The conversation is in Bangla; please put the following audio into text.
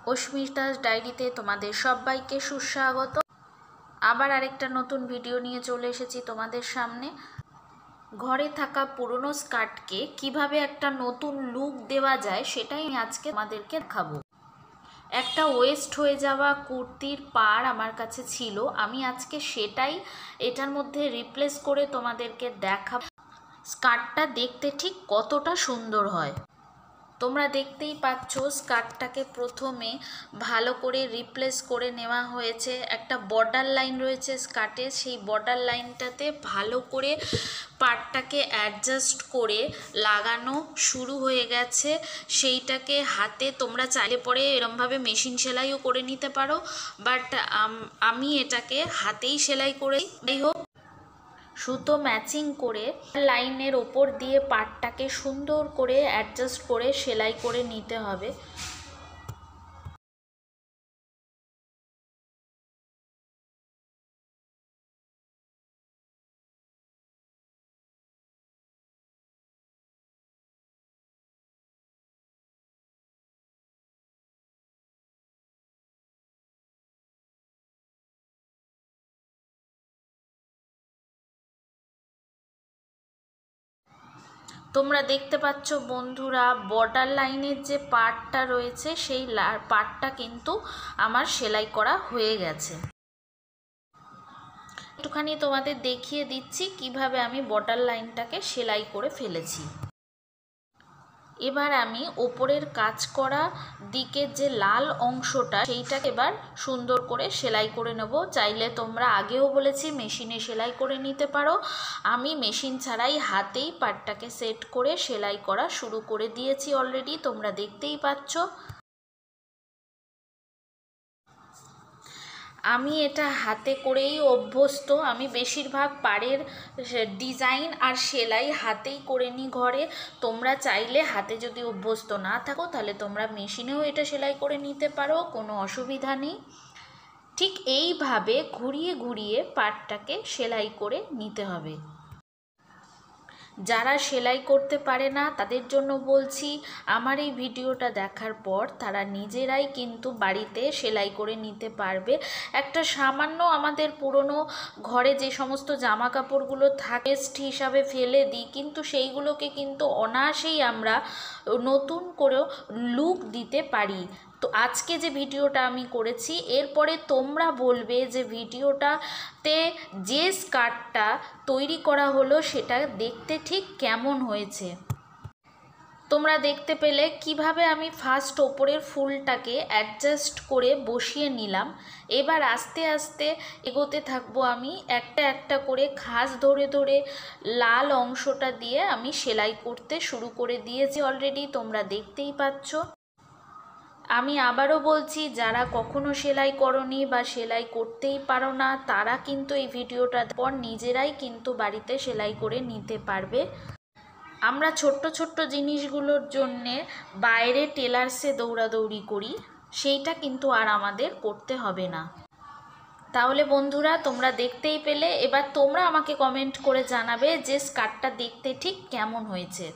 অস্মিতাস ডায়েরিতে তোমাদের সবাইকে সুস্বাগত। আবার আরেকটা নতুন ভিডিও নিয়ে চলে এসেছি তোমাদের সামনে। ঘরে থাকা পুরনো স্কার্টকে কিভাবে একটা নতুন লুক দেওয়া যায় সেটাই আজকে তোমাদেরকে দেখাবো। একটা ওয়েস্ট হয়ে যাওয়া কুর্তির পাড় আমার কাছে ছিল, আমি আজকে সেটাই এটার মধ্যে রিপ্লেস করে তোমাদেরকে দেখাবো স্কার্টটা দেখতে ঠিক কতটা সুন্দর হয়। তোমরা দেখতেই পাচ্ছ স্কার্টটাকে প্রথমে ভালো করে রিপ্লেস করে নেওয়া হয়েছে। একটা বর্ডার লাইন রয়েছে স্কার্টে, সেই বর্ডার লাইনটাতে ভালো করে পার্টটাকে অ্যাডজাস্ট করে লাগানো শুরু হয়ে গেছে। সেইটাকে হাতে তোমরা চাইলে পরে এরমভাবে মেশিন সেলাইও করে নিতে পারো, বাট আমি এটাকে হাতেই সেলাই করেই হোক সুতো ম্যাচিং করে লাইনের ওপর দিয়ে পাটটাকে সুন্দর করে অ্যাডজাস্ট করে সেলাই করে নিতে হবে। তোমরা দেখতে পাচ্ছ বন্ধুরা, বর্ডার লাইনের যে পার্টটা রয়েছে সেই পার্টটা কিন্তু আমার সেলাই করা হয়ে গেছে। একটুখানি তোমাদের দেখিয়ে দিচ্ছি কিভাবে আমি বর্ডার লাইনটাকে সেলাই করে ফেলেছি। এবার আমি ওপরের কাজ করা দিকের যে লাল অংশটা সেইটাকে এবার সুন্দর করে সেলাই করে নেব। চাইলে তোমরা আগেও বলেছি মেশিনে সেলাই করে নিতে পারো, আমি মেশিন ছাড়াই হাতেই পাটটাকে সেট করে সেলাই করা শুরু করে দিয়েছি অলরেডি, তোমরা দেখতেই পাচ্ছ। আমি এটা হাতে করেই অভ্যস্ত, আমি বেশিরভাগ পাড়ের ডিজাইন আর সেলাই হাতেই করে নিই ঘরে। তোমরা চাইলে হাতে যদি অভ্যস্ত না থাকো তাহলে তোমরা মেশিনেও এটা সেলাই করে নিতে পারো, কোনো অসুবিধা নেই। ঠিক এইভাবে ঘুরিয়ে ঘুরিয়ে পাড়টাকে সেলাই করে নিতে হবে। যারা সেলাই করতে পারে না তাদের জন্য বলছি, আমার এই ভিডিওটা দেখার পর তারা নিজেরাই কিন্তু বাড়িতে সেলাই করে নিতে পারবে। একটা সামান্য আমাদের পুরনো ঘরে যে সমস্ত জামা কাপড়গুলো থাকে হিসাবে ফেলে দিই, কিন্তু সেইগুলোকে কিন্তু অনায়াসেই আমরা নতুন করেও লুক দিতে পারি। তো আজকে যে ভিডিওটা আমি করেছি, এরপরে তোমরা বলবে যে ভিডিওটাতে যে স্কার্টটা তৈরি করা হলো সেটা দেখতে ঠিক কেমন হয়েছে। তোমরা দেখতে পেলে কিভাবে আমি ফার্স্ট ওপরের ফুলটাকে অ্যাডজাস্ট করে বসিয়ে নিলাম। এবার আস্তে আস্তে এগোতে থাকবো আমি, একটা একটা করে খাঁজ ধরে ধরে লাল অংশটা দিয়ে আমি সেলাই করতে শুরু করে দিয়েছি অলরেডি, তোমরা দেখতেই পাচ্ছ। আমি আবারও বলছি, যারা কখনো সেলাই করনি বা সেলাই করতেই পারো না তারা কিন্তু এই ভিডিওটার পর নিজেরাই কিন্তু বাড়িতে সেলাই করে নিতে পারবে। আমরা ছোট্ট ছোট্ট জিনিসগুলোর জন্যে বাইরে টেলার্সে দৌড়াদৌড়ি করি, সেইটা কিন্তু আর আমাদের করতে হবে না। তাহলে বন্ধুরা তোমরা দেখতেই পেলে, এবার তোমরা আমাকে কমেন্ট করে জানাবে যে স্কার্টটা দেখতে ঠিক কেমন হয়েছে।